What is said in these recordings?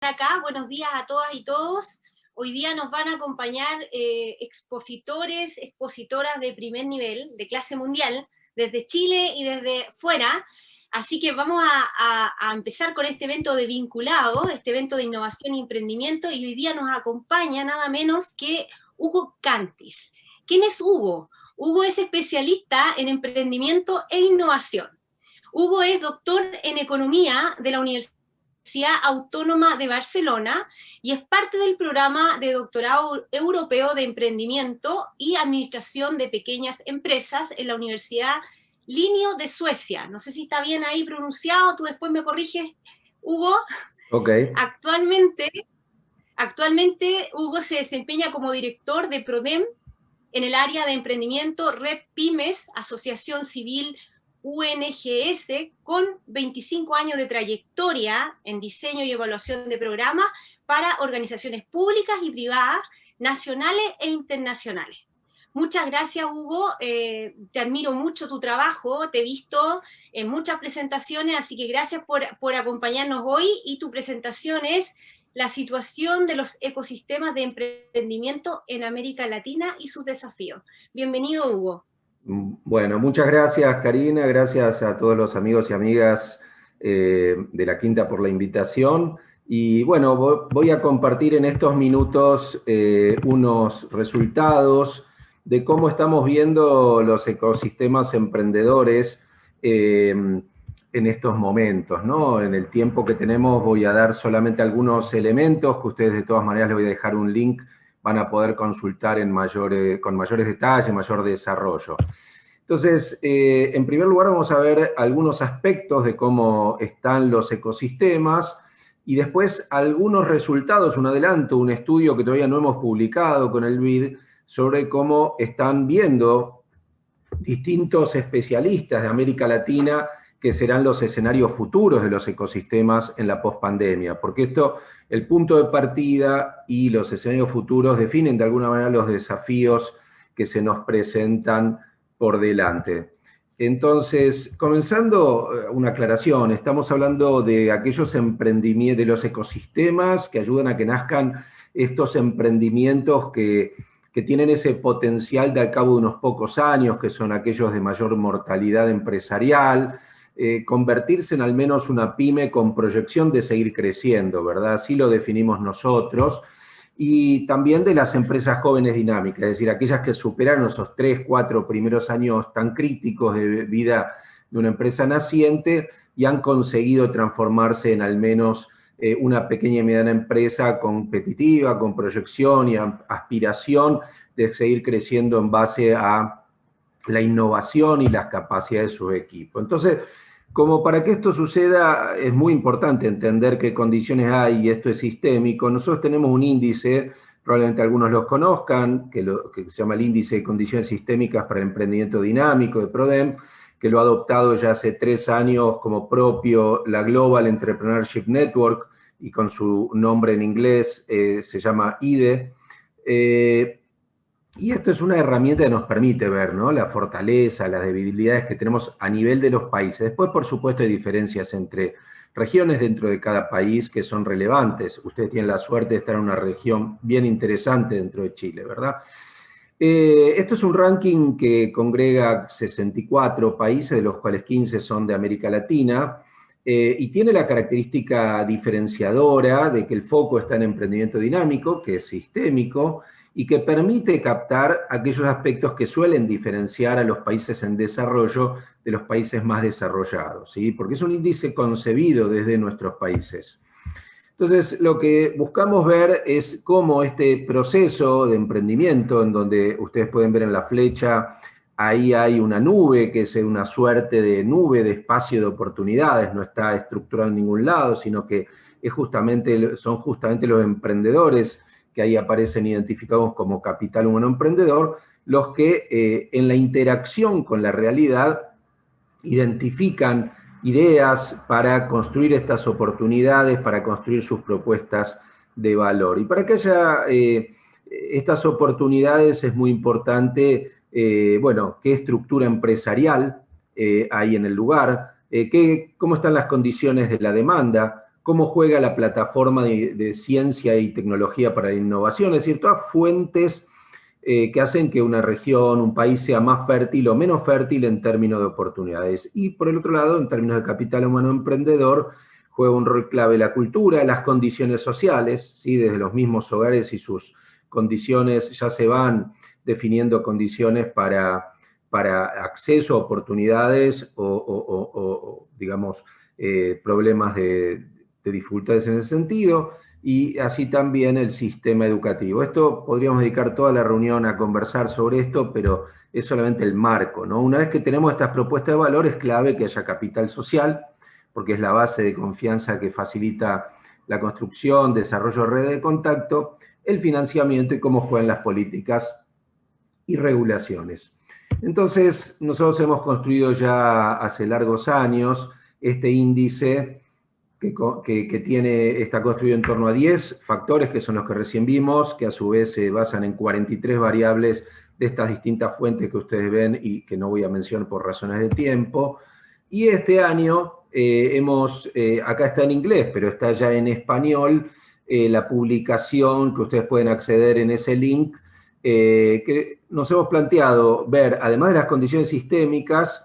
acá. Buenos días a todas y todos. Hoy día nos van a acompañar expositores, expositoras de primer nivel, de clase mundial, desde Chile y desde fuera. Así que vamos a empezar con este evento de Vinculado, este evento de innovación y emprendimiento, y hoy día nos acompaña nada menos que Hugo Cantis. ¿Quién es Hugo? Hugo es especialista en emprendimiento e innovación. Hugo es doctor en economía de la Universidad Autónoma de Barcelona y es parte del programa de doctorado europeo de emprendimiento y administración de pequeñas empresas en la Universidad Linio de Suecia. No sé si está bien ahí pronunciado, tú después me corriges, Hugo. Okay. Actualmente Hugo se desempeña como director de PRODEM en el área de emprendimiento Red Pymes, Asociación Civil UNGS, con 25 años de trayectoria en diseño y evaluación de programas para organizaciones públicas y privadas, nacionales e internacionales. Muchas gracias, Hugo. Te admiro mucho tu trabajo, te he visto en muchas presentaciones, así que gracias por acompañarnos hoy. Y tu presentación es la situación de los ecosistemas de emprendimiento en América Latina y sus desafíos. Bienvenido, Hugo. Bueno, muchas gracias, Karina. Gracias a todos los amigos y amigas de La Quinta por la invitación. Y bueno, voy a compartir en estos minutos unos resultados de cómo estamos viendo los ecosistemas emprendedores en estos momentos, ¿no? En el tiempo que tenemos voy a dar solamente algunos elementos, que ustedes de todas maneras les voy a dejar un link, van a poder consultar con mayores detalles, mayor desarrollo. Entonces, en primer lugar vamos a ver algunos aspectos de cómo están los ecosistemas y después algunos resultados, un adelanto, un estudio que todavía no hemos publicado con el BID sobre cómo están viendo distintos especialistas de América Latina que serán los escenarios futuros de los ecosistemas en la pospandemia, porque esto, el punto de partida y los escenarios futuros definen de alguna manera los desafíos que se nos presentan por delante. Entonces, comenzando una aclaración, estamos hablando de aquellos emprendimientos, de los ecosistemas que ayudan a que nazcan estos emprendimientos que tienen ese potencial de al cabo de unos pocos años, que son aquellos de mayor mortalidad empresarial, convertirse en al menos una pyme con proyección de seguir creciendo, ¿verdad? Así lo definimos nosotros. Y también de las empresas jóvenes dinámicas, es decir, aquellas que superaron esos 3, 4 primeros años tan críticos de vida de una empresa naciente y han conseguido transformarse en al menos una pequeña y mediana empresa competitiva, con proyección y aspiración de seguir creciendo en base a la innovación y las capacidades de su equipo. Entonces, como para que esto suceda, es muy importante entender qué condiciones hay, y esto es sistémico. Nosotros tenemos un índice, probablemente algunos los conozcan, que se llama el Índice de Condiciones Sistémicas para el Emprendimiento Dinámico de PRODEM, que lo ha adoptado ya hace 3 años como propio la Global Entrepreneurship Network, y con su nombre en inglés se llama IDE. Y esto es una herramienta que nos permite ver, ¿no?, la fortaleza, las debilidades que tenemos a nivel de los países. Después, por supuesto, hay diferencias entre regiones dentro de cada país que son relevantes. Ustedes tienen la suerte de estar en una región bien interesante dentro de Chile, ¿verdad? Esto es un ranking que congrega 64 países, de los cuales 15 son de América Latina, y tiene la característica diferenciadora de que el foco está en emprendimiento dinámico, que es sistémico, y que permite captar aquellos aspectos que suelen diferenciar a los países en desarrollo de los países más desarrollados, ¿sí? Porque es un índice concebido desde nuestros países. Entonces, lo que buscamos ver es cómo este proceso de emprendimiento, en donde ustedes pueden ver en la flecha, ahí hay una nube, que es una suerte de nube de espacio de oportunidades, no está estructurado en ningún lado, sino que son justamente los emprendedores que ahí aparecen identificados como capital humano emprendedor, los que en la interacción con la realidad identifican ideas para construir estas oportunidades, para construir sus propuestas de valor. Y para que haya estas oportunidades es muy importante, bueno, qué estructura empresarial hay en el lugar, cómo están las condiciones de la demanda, cómo juega la plataforma de ciencia y tecnología para la innovación, es decir, todas fuentes que hacen que una región, un país sea más fértil o menos fértil en términos de oportunidades. Y por el otro lado, en términos de capital humano emprendedor, juega un rol clave la cultura, las condiciones sociales, ¿sí? Desde los mismos hogares y sus condiciones ya se van definiendo condiciones para acceso a oportunidades o digamos, problemas de dificultades en ese sentido, y así también el sistema educativo. Esto podríamos dedicar toda la reunión a conversar sobre esto, pero es solamente el marco, ¿no? Una vez que tenemos estas propuestas de valor, es clave que haya capital social, porque es la base de confianza que facilita la construcción, desarrollo de redes de contacto, el financiamiento y cómo juegan las políticas y regulaciones. Entonces, nosotros hemos construido ya hace largos años este índice que está construido en torno a 10 factores, que son los que recién vimos, que a su vez se basan en 43 variables de estas distintas fuentes que ustedes ven y que no voy a mencionar por razones de tiempo. Y este año acá está en inglés, pero está ya en español, la publicación que ustedes pueden acceder en ese link, que nos hemos planteado ver, además de las condiciones sistémicas,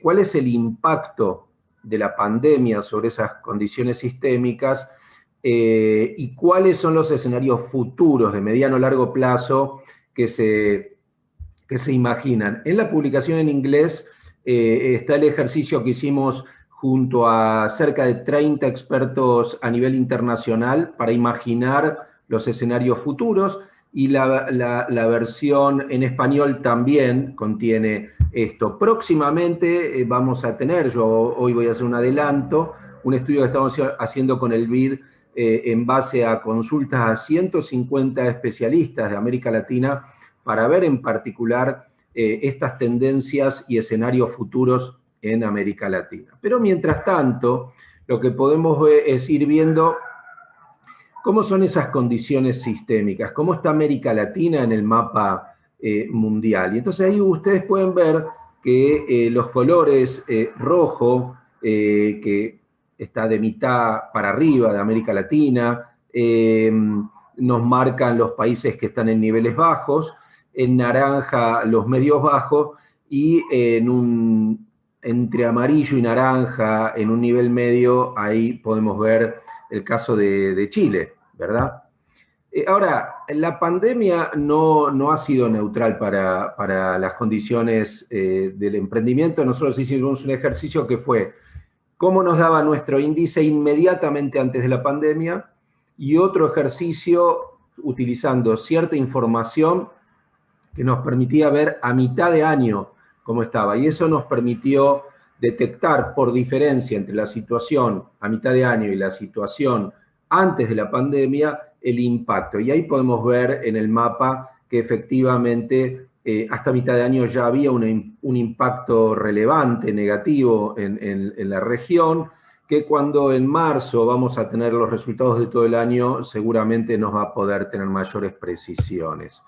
cuál es el impacto de la pandemia sobre esas condiciones sistémicas y cuáles son los escenarios futuros de mediano o largo plazo que se imaginan. En la publicación en inglés está el ejercicio que hicimos junto a cerca de 30 expertos a nivel internacional para imaginar los escenarios futuros, y la versión en español también contiene esto. Próximamente vamos a tener, yo hoy voy a hacer un adelanto, un estudio que estamos haciendo con el BID en base a consultas a 150 especialistas de América Latina para ver en particular estas tendencias y escenarios futuros en América Latina. Pero mientras tanto, lo que podemos ver es ir viendo cómo son esas condiciones sistémicas, cómo está América Latina en el mapa mundial. Y entonces ahí ustedes pueden ver que los colores rojo, que está de mitad para arriba de América Latina, nos marcan los países que están en niveles bajos, en naranja los medios bajos, y entre amarillo y naranja, en un nivel medio, ahí podemos ver el caso de Chile, ¿verdad? Ahora, la pandemia no ha sido neutral para las condiciones del emprendimiento. Nosotros hicimos un ejercicio que fue cómo nos daba nuestro índice inmediatamente antes de la pandemia, y otro ejercicio utilizando cierta información que nos permitía ver a mitad de año cómo estaba. Y eso nos permitió detectar por diferencia entre la situación a mitad de año y la situación antes de la pandemia el impacto. Y ahí podemos ver en el mapa que efectivamente hasta mitad de año ya había un impacto relevante, negativo en la región, que cuando en marzo vamos a tener los resultados de todo el año, seguramente nos va a poder tener mayores precisiones.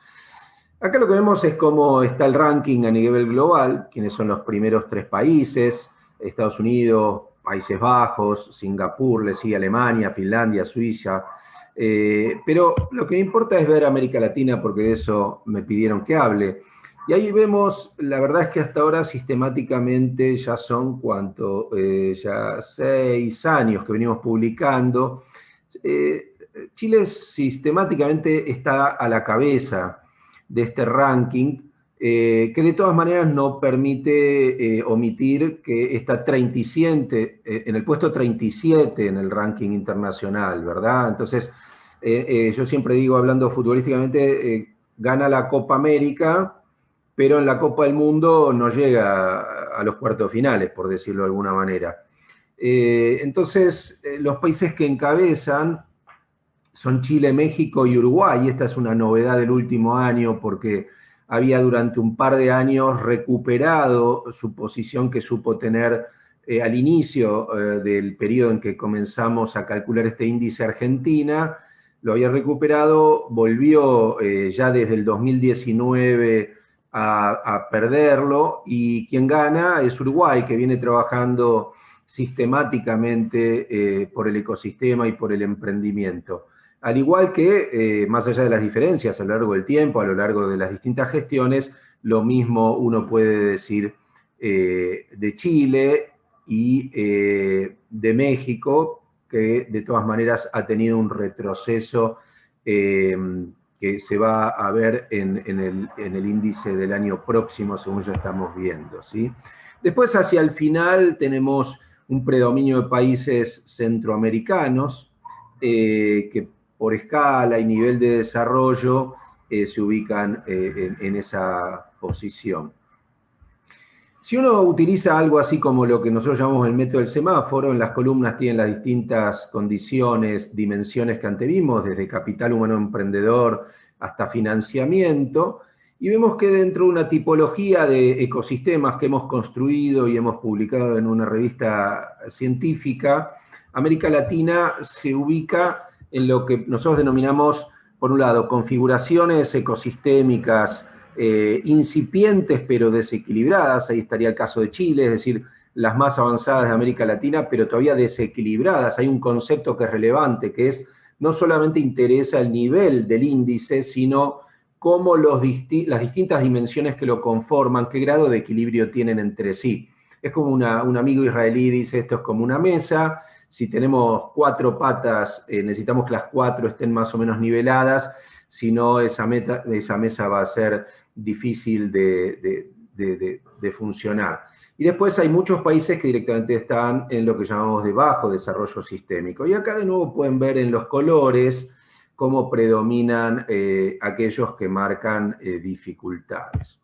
Acá lo que vemos es cómo está el ranking a nivel global, quiénes son los primeros 3 países: Estados Unidos, Países Bajos, Singapur, le sigue Alemania, Finlandia, Suiza. Pero lo que me importa es ver América Latina, porque de eso me pidieron que hable. Y ahí vemos, la verdad es que hasta ahora sistemáticamente ya son, ya 6 años que venimos publicando. Chile sistemáticamente está a la cabeza de este ranking, que de todas maneras no permite omitir que está 37, en el puesto 37 en el ranking internacional, ¿verdad? Entonces, yo siempre digo, hablando futbolísticamente, gana la Copa América, pero en la Copa del Mundo no llega a los cuartos finales, por decirlo de alguna manera. Entonces, los países que encabezan son Chile, México y Uruguay, y esta es una novedad del último año, porque había durante un par de años recuperado su posición que supo tener al inicio del periodo en que comenzamos a calcular este índice Argentina. Lo había recuperado, volvió ya desde el 2019 a perderlo, y quien gana es Uruguay, que viene trabajando sistemáticamente por el ecosistema y por el emprendimiento. Al igual que, más allá de las diferencias a lo largo del tiempo, a lo largo de las distintas gestiones, lo mismo uno puede decir de Chile y de México, que de todas maneras ha tenido un retroceso que se va a ver en el índice del año próximo, según ya estamos viendo, ¿sí? Después, hacia el final, tenemos un predominio de países centroamericanos que por escala y nivel de desarrollo se ubican en esa posición. Si uno utiliza algo así como lo que nosotros llamamos el método del semáforo, en las columnas tienen las distintas condiciones, dimensiones que antevimos, desde capital humano emprendedor hasta financiamiento, y vemos que dentro de una tipología de ecosistemas que hemos construido y hemos publicado en una revista científica, América Latina se ubica en lo que nosotros denominamos, por un lado, configuraciones ecosistémicas incipientes pero desequilibradas. Ahí estaría el caso de Chile, es decir, las más avanzadas de América Latina, pero todavía desequilibradas. Hay un concepto que es relevante, que es no solamente interesa el nivel del índice, sino cómo las distintas dimensiones que lo conforman, qué grado de equilibrio tienen entre sí. Es como un amigo israelí dice, esto es como una mesa, si tenemos 4 patas, necesitamos que las 4 estén más o menos niveladas, si no esa mesa va a ser difícil de funcionar. Y después hay muchos países que directamente están en lo que llamamos de bajo desarrollo sistémico. Y acá de nuevo pueden ver en los colores cómo predominan aquellos que marcan dificultades.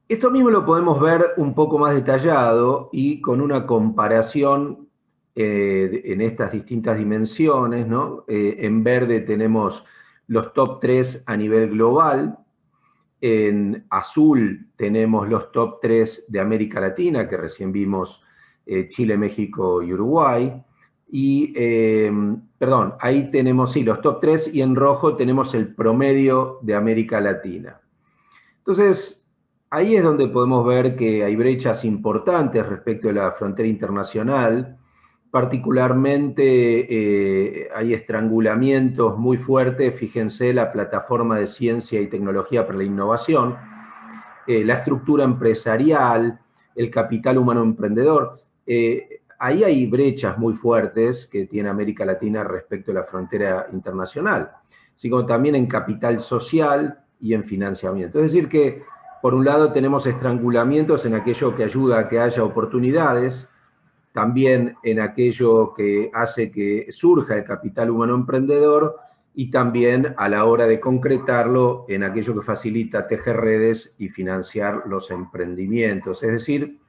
Esto mismo lo podemos ver un poco más detallado y con una comparación en estas distintas dimensiones, ¿no? En verde tenemos los top 3 a nivel global, en azul tenemos los top 3 de América Latina, que recién vimos Chile, México y Uruguay, y, perdón, ahí tenemos, sí, los top 3, y en rojo tenemos el promedio de América Latina. Entonces, ahí es donde podemos ver que hay brechas importantes respecto de la frontera internacional. Particularmente hay estrangulamientos muy fuertes, fíjense, la plataforma de ciencia y tecnología para la innovación, la estructura empresarial, el capital humano emprendedor. Ahí hay brechas muy fuertes que tiene América Latina respecto a la frontera internacional, así como también en capital social y en financiamiento. Es decir que, por un lado, tenemos estrangulamientos en aquello que ayuda a que haya oportunidades, también en aquello que hace que surja el capital humano emprendedor y también a la hora de concretarlo en aquello que facilita tejer redes y financiar los emprendimientos. Es decir,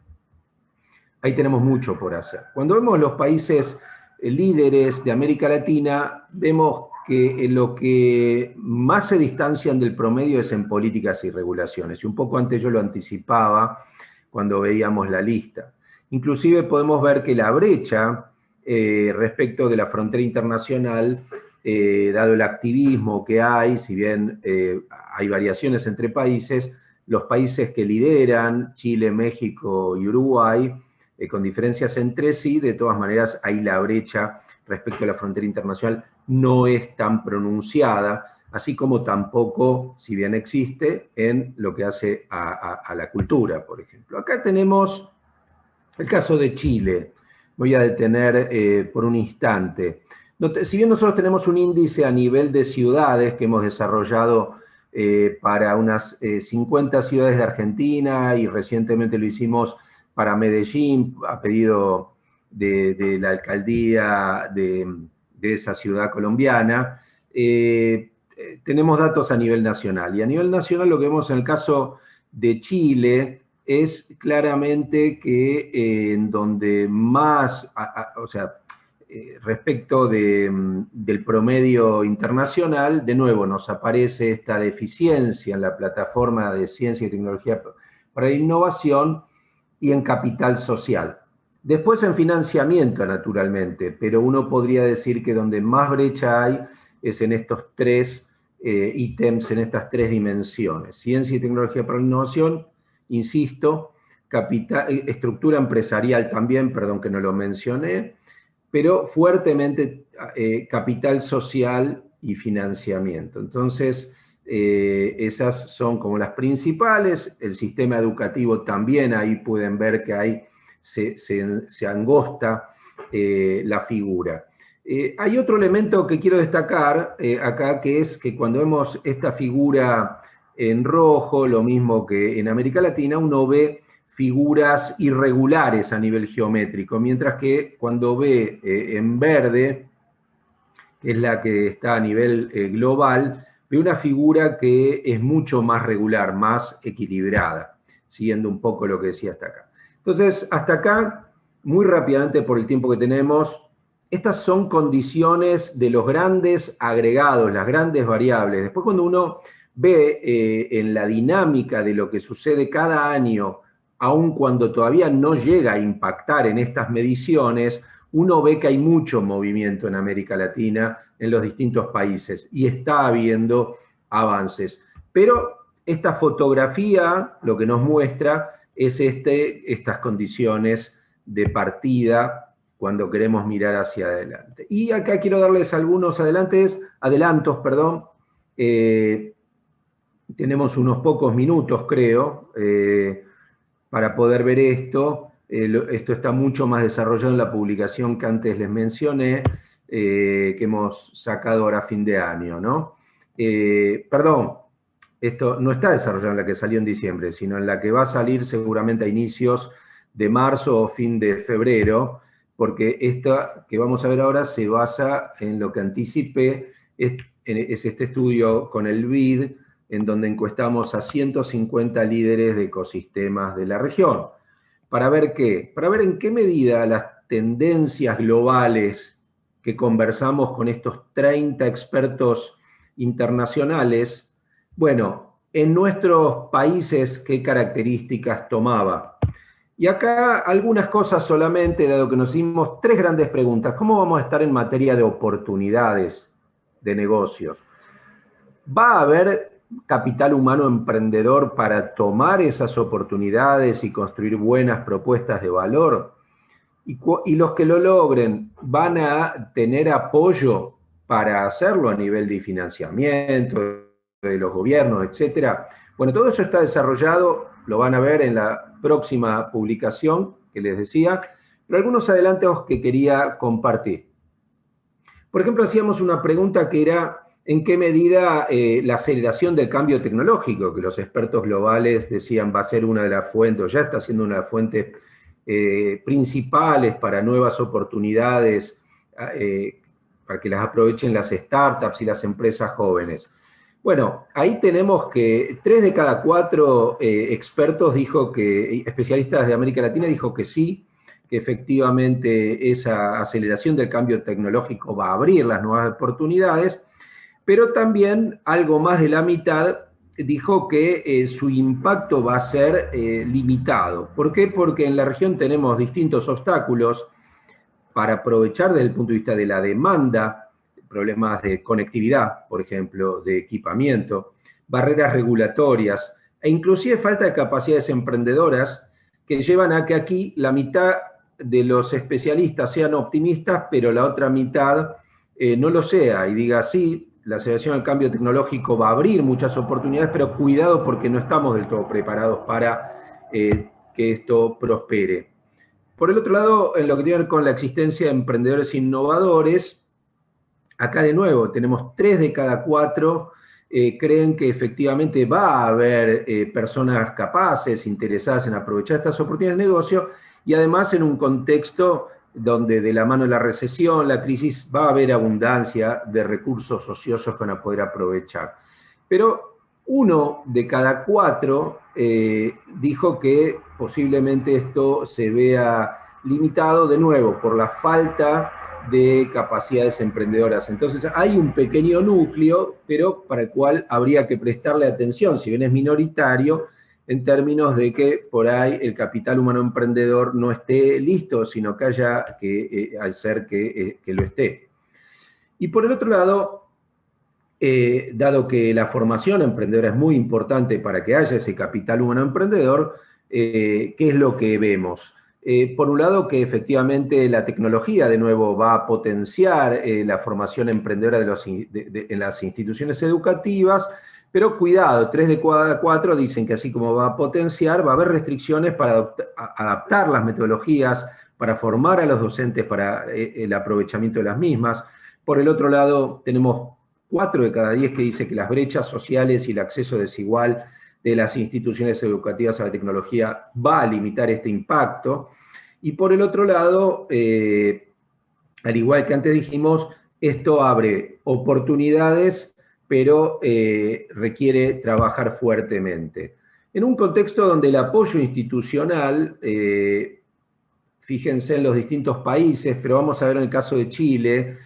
ahí tenemos mucho por hacer. Cuando vemos los países líderes de América Latina, vemos que lo que más se distancian del promedio es en políticas y regulaciones. Y un poco antes yo lo anticipaba cuando veíamos la lista. Inclusive podemos ver que la brecha respecto de la frontera internacional, dado el activismo que hay, si bien hay variaciones entre países, los países que lideran, Chile, México y Uruguay, con diferencias entre sí, de todas maneras hay la brecha respecto a la frontera internacional no es tan pronunciada, así como tampoco, si bien existe, en lo que hace a la cultura, por ejemplo. Acá tenemos el caso de Chile. Voy a detener por un instante. Si bien nosotros tenemos un índice a nivel de ciudades que hemos desarrollado para unas 50 ciudades de Argentina, y recientemente lo hicimos para Medellín, a pedido de la alcaldía de esa ciudad colombiana, tenemos datos a nivel nacional. Y a nivel nacional lo que vemos en el caso de Chile es claramente que en donde más, o sea, respecto del promedio internacional, de nuevo nos aparece esta deficiencia en la plataforma de ciencia y tecnología para la innovación y en capital social. Después en financiamiento, naturalmente, pero uno podría decir que donde más brecha hay es en estos 3 ítems, en estas 3 dimensiones. Ciencia y tecnología para la innovación, insisto, estructura empresarial también, perdón que no lo mencioné, pero fuertemente capital social y financiamiento. Entonces, esas son como las principales. El sistema educativo también, ahí pueden ver que se angosta la figura. Hay otro elemento que quiero destacar acá, que es que cuando vemos esta figura en rojo, lo mismo que en América Latina, uno ve figuras irregulares a nivel geométrico, mientras que cuando ve en verde, que es la que está a nivel global, ve una figura que es mucho más regular, más equilibrada, siguiendo un poco lo que decía hasta acá. Entonces, hasta acá, muy rápidamente por el tiempo que tenemos, estas son condiciones de los grandes agregados, las grandes variables. Después cuando uno ve en la dinámica de lo que sucede cada año, aun cuando todavía no llega a impactar en estas mediciones, uno ve que hay mucho movimiento en América Latina, en los distintos países, y está habiendo avances. Pero esta fotografía lo que nos muestra es estas condiciones de partida cuando queremos mirar hacia adelante. Y acá quiero darles algunos adelantos. Tenemos unos pocos minutos, creo, para poder ver esto. Esto está mucho más desarrollado en la publicación que antes les mencioné, que hemos sacado ahora a fin de año, ¿no? Perdón, esto no está desarrollado en la que salió en diciembre, sino en la que va a salir seguramente a inicios de marzo o fin de febrero, porque esta que vamos a ver ahora se basa en lo que anticipé, es este estudio con el BID, en donde encuestamos a 150 líderes de ecosistemas de la región. ¿Para ver qué? Para ver en qué medida las tendencias globales que conversamos con estos 30 expertos internacionales, bueno, en nuestros países, ¿qué características tomaba? Y acá algunas cosas solamente, dado que nos hicimos 3 grandes preguntas. ¿Cómo vamos a estar en materia de oportunidades de negocios? ¿Va a haber capital humano emprendedor para tomar esas oportunidades y construir buenas propuestas de valor? Y los que lo logren, ¿van a tener apoyo para hacerlo a nivel de financiamiento, de los gobiernos, etcétera? Bueno, todo eso está desarrollado, lo van a ver en la próxima publicación que les decía, pero algunos adelantos que quería compartir. Por ejemplo, hacíamos una pregunta que era en qué medida la aceleración del cambio tecnológico, que los expertos globales decían va a ser una de las fuentes, o ya está siendo una de las fuentes principales para nuevas oportunidades, para que las aprovechen las startups y las empresas jóvenes. Bueno, ahí tenemos que 3 de cada 4 expertos especialistas de América Latina dijo que sí, que efectivamente esa aceleración del cambio tecnológico va a abrir las nuevas oportunidades, pero también algo más de la mitad dijo que su impacto va a ser limitado. ¿Por qué? Porque en la región tenemos distintos obstáculos para aprovechar desde el punto de vista de la demanda, problemas de conectividad, por ejemplo, de equipamiento, barreras regulatorias, e inclusive falta de capacidades emprendedoras que llevan a que aquí la mitad de los especialistas sean optimistas, pero la otra mitad no lo sea y diga, sí, la aceleración del cambio tecnológico va a abrir muchas oportunidades, pero cuidado porque no estamos del todo preparados para que esto prospere. Por el otro lado, en lo que tiene que ver con la existencia de emprendedores innovadores, acá de nuevo tenemos 3 de cada 4 creen que efectivamente va a haber personas capaces, interesadas en aprovechar estas oportunidades de negocio, y además en un contexto donde de la mano de la recesión, la crisis, va a haber abundancia de recursos ociosos que van a poder aprovechar. Pero 1 de cada 4 dijo que posiblemente esto se vea limitado de nuevo por la falta de capacidades emprendedoras. Entonces hay un pequeño núcleo, pero para el cual habría que prestarle atención, si bien es minoritario, en términos de que por ahí el capital humano emprendedor no esté listo, sino que haya que hacer que lo esté. Y por el otro lado, dado que la formación emprendedora es muy importante para que haya ese capital humano emprendedor, ¿qué es lo que vemos? Por un lado, que efectivamente la tecnología, de nuevo, va a potenciar la formación emprendedora en las instituciones educativas, pero cuidado, 3 de cada 4 dicen que así como va a potenciar, va a haber restricciones para adaptar las metodologías, para formar a los docentes para el aprovechamiento de las mismas. Por el otro lado, tenemos 4 de cada 10 que dice que las brechas sociales y el acceso desigual de las instituciones educativas a la tecnología va a limitar este impacto. Y por el otro lado, al igual que antes dijimos, esto abre oportunidades, pero requiere trabajar fuertemente. En un contexto donde el apoyo institucional, fíjense en los distintos países, pero vamos a ver en el caso de Chile,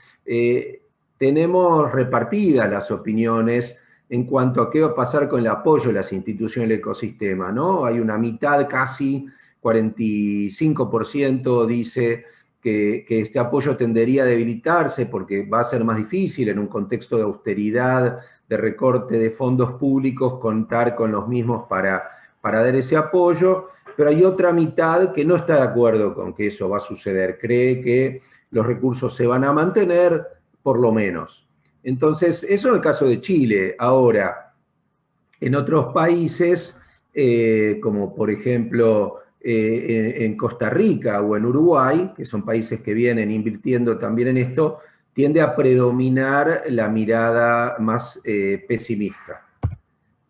tenemos repartidas las opiniones en cuanto a qué va a pasar con el apoyo de las instituciones del ecosistema, ¿no? Hay una mitad, casi 45% dice que este apoyo tendería a debilitarse porque va a ser más difícil en un contexto de austeridad, de recorte de fondos públicos, contar con los mismos para dar ese apoyo, pero hay otra mitad que no está de acuerdo con que eso va a suceder, cree que los recursos se van a mantener, por lo menos. Entonces, eso en el caso de Chile. Ahora, en otros países, como por ejemplo en Costa Rica o en Uruguay, que son países que vienen invirtiendo también en esto, tiende a predominar la mirada más pesimista.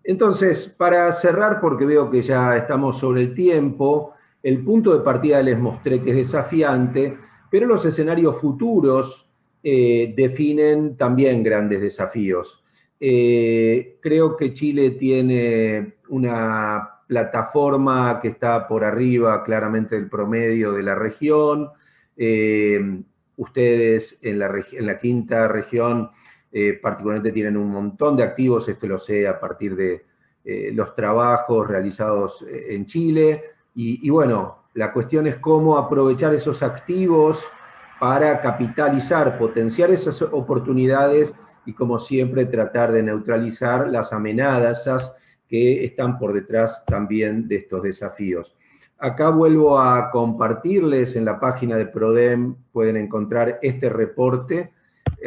Entonces, para cerrar, porque veo que ya estamos sobre el tiempo, el punto de partida les mostré que es desafiante, pero los escenarios futuros definen también grandes desafíos. Creo que Chile tiene una plataforma que está por arriba claramente del promedio de la región. Ustedes en la quinta región particularmente tienen un montón de activos, esto lo sé a partir de los trabajos realizados en Chile, y bueno, la cuestión es cómo aprovechar esos activos para capitalizar, potenciar esas oportunidades y como siempre tratar de neutralizar las amenazas que están por detrás también de estos desafíos. Acá vuelvo a compartirles en la página de PRODEM, pueden encontrar este reporte,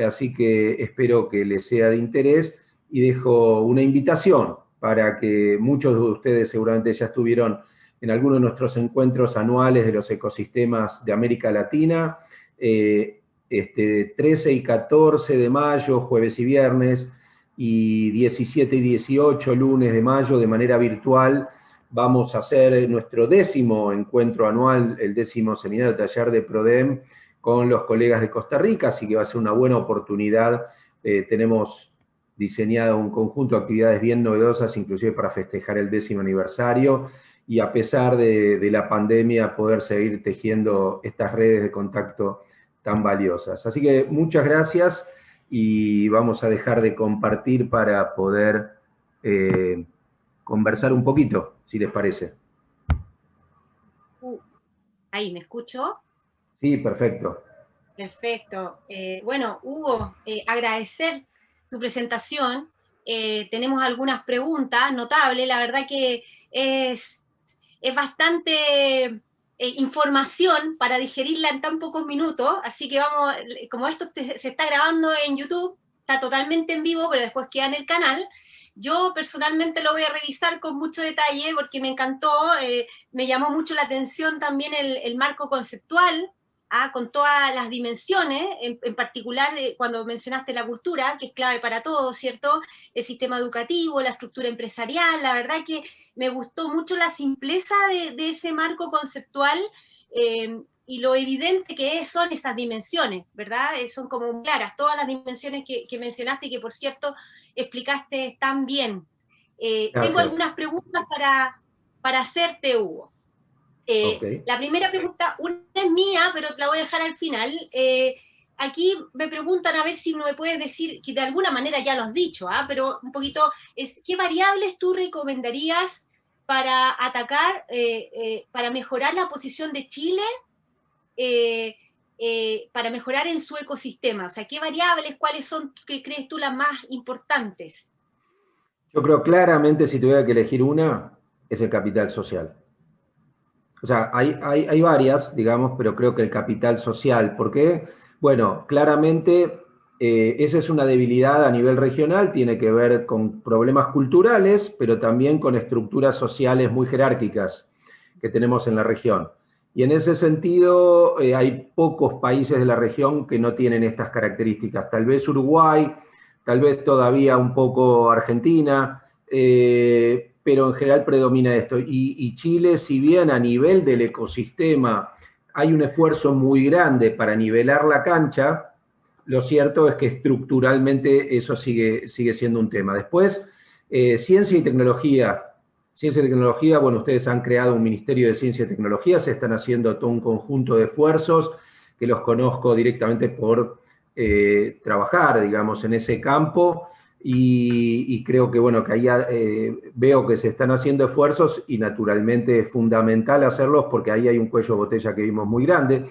así que espero que les sea de interés y dejo una invitación para que muchos de ustedes seguramente ya estuvieron en algunos de nuestros encuentros anuales de los ecosistemas de América Latina, 13 y 14 de mayo, jueves y viernes, y 17 y 18 lunes de mayo de manera virtual. Vamos a hacer nuestro 10º encuentro anual, el 10º seminario taller de PRODEM, con los colegas de Costa Rica, así que va a ser una buena oportunidad. Tenemos diseñado un conjunto de actividades bien novedosas, inclusive para festejar el 10º aniversario, y a pesar de la pandemia, poder seguir tejiendo estas redes de contacto tan valiosas. Así que muchas gracias, y vamos a dejar de compartir para poder conversar un poquito, si les parece. Ahí, ¿me escucho? Sí, perfecto. Perfecto. Bueno, Hugo, agradecer tu presentación. Tenemos algunas preguntas notables. La verdad que es bastante información para digerirla en tan pocos minutos. Así que vamos, como esto se está grabando en YouTube, está totalmente en vivo, pero después queda en el canal. Yo personalmente lo voy a revisar con mucho detalle porque me encantó, me llamó mucho la atención también el marco conceptual, con todas las dimensiones, en particular cuando mencionaste la cultura, que es clave para todo, ¿cierto? El sistema educativo, la estructura empresarial, la verdad que me gustó mucho la simpleza de ese marco conceptual y lo evidente que son esas dimensiones, ¿verdad? Son como claras todas las dimensiones que mencionaste y que, por cierto, explicaste tan bien. Tengo algunas preguntas para hacerte, Hugo. Okay. La primera pregunta, una es mía, pero la voy a dejar al final. Aquí me preguntan a ver si me puedes decir, que de alguna manera ya lo has dicho, pero un poquito, ¿qué variables tú recomendarías para atacar, para mejorar la posición de Chile, para mejorar en su ecosistema? O sea, ¿qué variables, cuáles son, qué crees tú, las más importantes? Yo creo claramente, si tuviera que elegir una, es el capital social. O sea, hay varias, digamos, pero creo que el capital social. ¿Por qué? Bueno, claramente esa es una debilidad a nivel regional, tiene que ver con problemas culturales, pero también con estructuras sociales muy jerárquicas que tenemos en la región. Y en ese sentido, hay pocos países de la región que no tienen estas características. Tal vez Uruguay, tal vez todavía un poco Argentina, pero en general predomina esto. Y Chile, si bien a nivel del ecosistema hay un esfuerzo muy grande para nivelar la cancha, lo cierto es que estructuralmente eso sigue siendo un tema. Después, ciencia y tecnología. Ciencia y tecnología, bueno, ustedes han creado un Ministerio de Ciencia y Tecnología, se están haciendo todo un conjunto de esfuerzos que los conozco directamente por trabajar, digamos, en ese campo y creo que, bueno, que ahí veo que se están haciendo esfuerzos y naturalmente es fundamental hacerlos porque ahí hay un cuello de botella que vimos muy grande.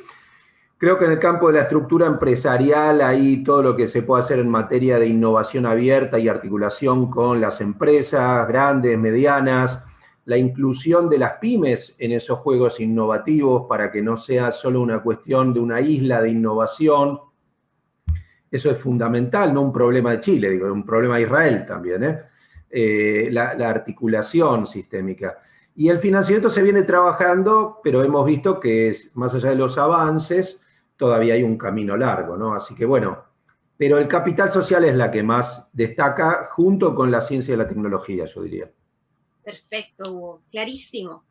Creo que en el campo de la estructura empresarial, ahí todo lo que se puede hacer en materia de innovación abierta y articulación con las empresas grandes, medianas, la inclusión de las pymes en esos juegos innovativos para que no sea solo una cuestión de una isla de innovación. Eso es fundamental, no un problema de Chile, digo, un problema de Israel también, la articulación sistémica. Y el financiamiento se viene trabajando, pero hemos visto que más allá de los avances, todavía hay un camino largo, ¿no? Así que bueno, pero el capital social es la que más destaca junto con la ciencia y la tecnología, yo diría. Perfecto, Hugo, clarísimo.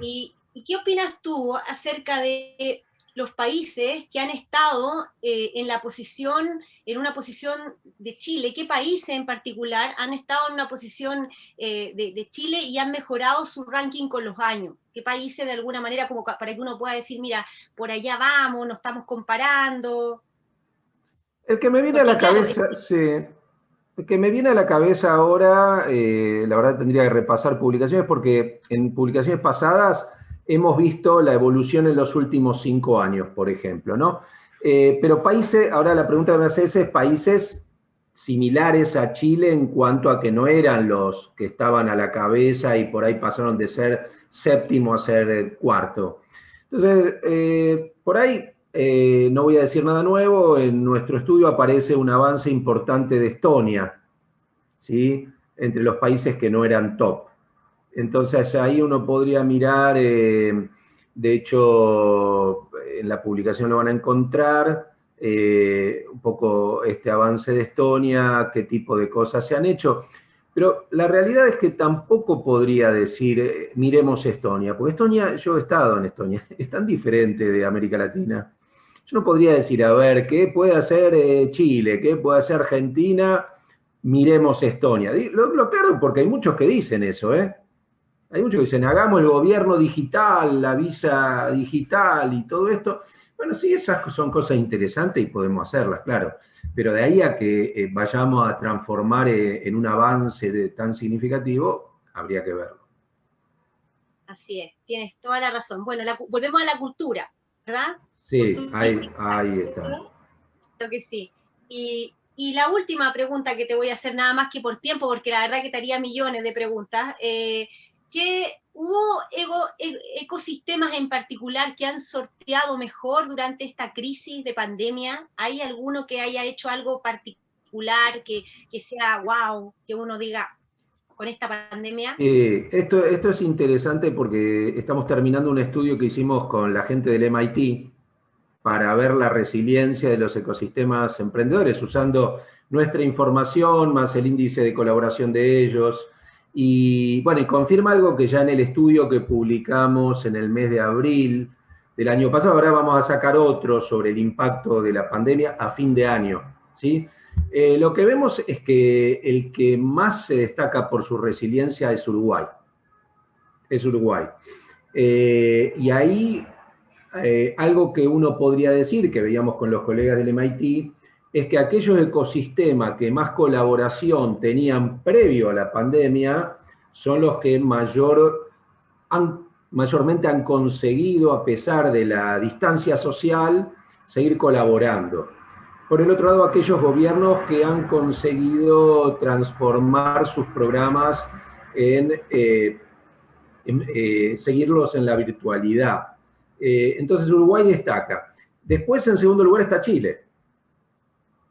¿Y qué opinas tú acerca de los países que han estado en una posición de Chile? ¿Qué países en particular han estado en una posición de Chile y han mejorado su ranking con los años? ¿Qué países de alguna manera, como para que uno pueda decir, mira, por allá vamos, nos estamos comparando? El que me viene Porque, a la claro, cabeza, sí, el que me viene a la cabeza ahora, la verdad tendría que repasar publicaciones porque en publicaciones pasadas hemos visto la evolución en los últimos 5 años, por ejemplo, ¿no? Pero países, ahora la pregunta que me haces es países similares a Chile en cuanto a que no eran los que estaban a la cabeza y por ahí pasaron de ser séptimo a ser cuarto. Entonces, por ahí no voy a decir nada nuevo, en nuestro estudio aparece un avance importante de Estonia, ¿sí? Entre los países que no eran top. Entonces ahí uno podría mirar, de hecho en la publicación lo van a encontrar, un poco este avance de Estonia, qué tipo de cosas se han hecho. Pero la realidad es que tampoco podría decir, miremos Estonia, porque Estonia, yo he estado en Estonia, es tan diferente de América Latina. Yo no podría decir, a ver, ¿qué puede hacer Chile? ¿Qué puede hacer Argentina? Miremos Estonia. Lo claro, porque hay muchos que dicen eso, ¿eh? Hay muchos que dicen, hagamos el gobierno digital, la visa digital y todo esto. Bueno, sí, esas son cosas interesantes y podemos hacerlas, claro. Pero de ahí a que vayamos a transformar en un avance tan significativo, habría que verlo. así es, tienes toda la razón. Bueno, volvemos a la cultura, ¿verdad? Sí, Cultura ahí está. Creo que sí. Y la última pregunta que te voy a hacer, nada más que por tiempo, porque la verdad que te haría millones de preguntas, ¿que hubo ecosistemas en particular que han sorteado mejor durante esta crisis de pandemia? ¿Hay alguno que haya hecho algo particular, que sea wow, que uno diga con esta pandemia? Esto es interesante porque estamos terminando un estudio que hicimos con la gente del MIT para ver la resiliencia de los ecosistemas emprendedores, usando nuestra información más el índice de colaboración de ellos. Y bueno, y confirma algo que ya en el estudio que publicamos en el mes de abril del año pasado, ahora vamos a sacar otro sobre el impacto de la pandemia a fin de año, ¿sí? Lo que vemos es que el que más se destaca por su resiliencia es Uruguay. Es Uruguay. Y ahí algo que uno podría decir, que veíamos con los colegas del MIT, es que aquellos ecosistemas que más colaboración tenían previo a la pandemia son los que mayormente han conseguido, a pesar de la distancia social, seguir colaborando. Por el otro lado, aquellos gobiernos que han conseguido transformar sus programas en seguirlos en la virtualidad. Entonces Uruguay destaca. Después, en segundo lugar, está Chile.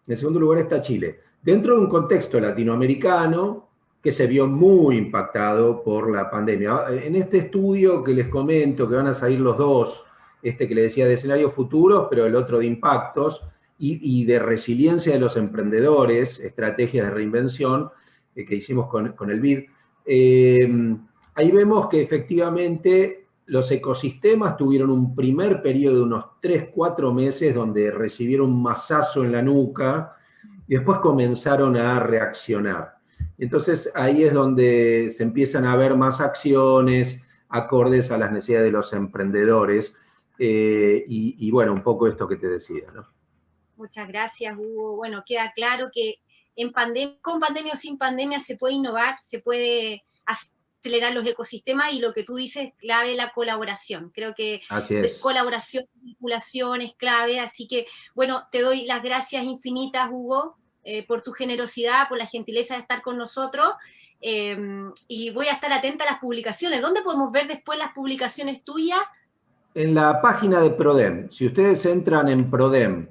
En segundo lugar está Chile. Dentro de un contexto latinoamericano que se vio muy impactado por la pandemia. En este estudio que les comento, que van a salir los dos, este que le decía de escenarios futuros, pero el otro de impactos, y de resiliencia de los emprendedores, estrategias de reinvención, que hicimos con el BID, ahí vemos que efectivamente los ecosistemas tuvieron un primer periodo de unos 3-4 meses donde recibieron un mazazo en la nuca y después comenzaron a reaccionar. Entonces ahí es donde se empiezan a ver más acciones acordes a las necesidades de los emprendedores y bueno, un poco esto que te decía, ¿no? Muchas gracias, Hugo. Bueno, queda claro que con pandemia o sin pandemia se puede innovar, se puede acelerar los ecosistemas y lo que tú dices, clave la colaboración. Creo que colaboración, vinculación es clave, así que, bueno, te doy las gracias infinitas, Hugo, por tu generosidad, por la gentileza de estar con nosotros, y voy a estar atenta a las publicaciones. ¿Dónde podemos ver después las publicaciones tuyas? En la página de PRODEM. Si ustedes entran en PRODEM,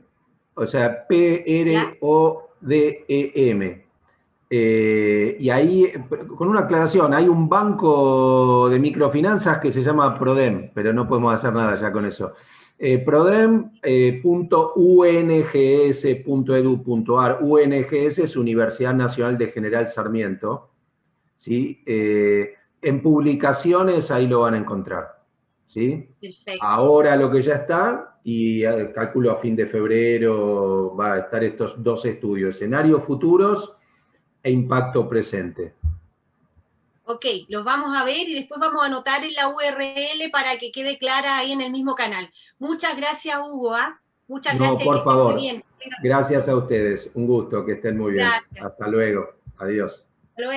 o sea, PRODEM, y ahí, con una aclaración, hay un banco de microfinanzas que se llama PRODEM, pero no podemos hacer nada ya con eso. PRODEM.ungs.edu.ar. UNGS es Universidad Nacional de General Sarmiento. ¿Sí? En publicaciones ahí lo van a encontrar. ¿Sí? Perfecto. Ahora lo que ya está, y calculo a fin de febrero va a estar estos dos estudios, escenarios futuros e impacto presente. Ok, los vamos a ver y después vamos a anotar en la URL para que quede clara ahí en el mismo canal. Muchas gracias, Hugo. Muchas gracias. Por favor. Muy bien. Gracias a ustedes. Un gusto, que estén muy bien. Gracias. Hasta luego. Adiós.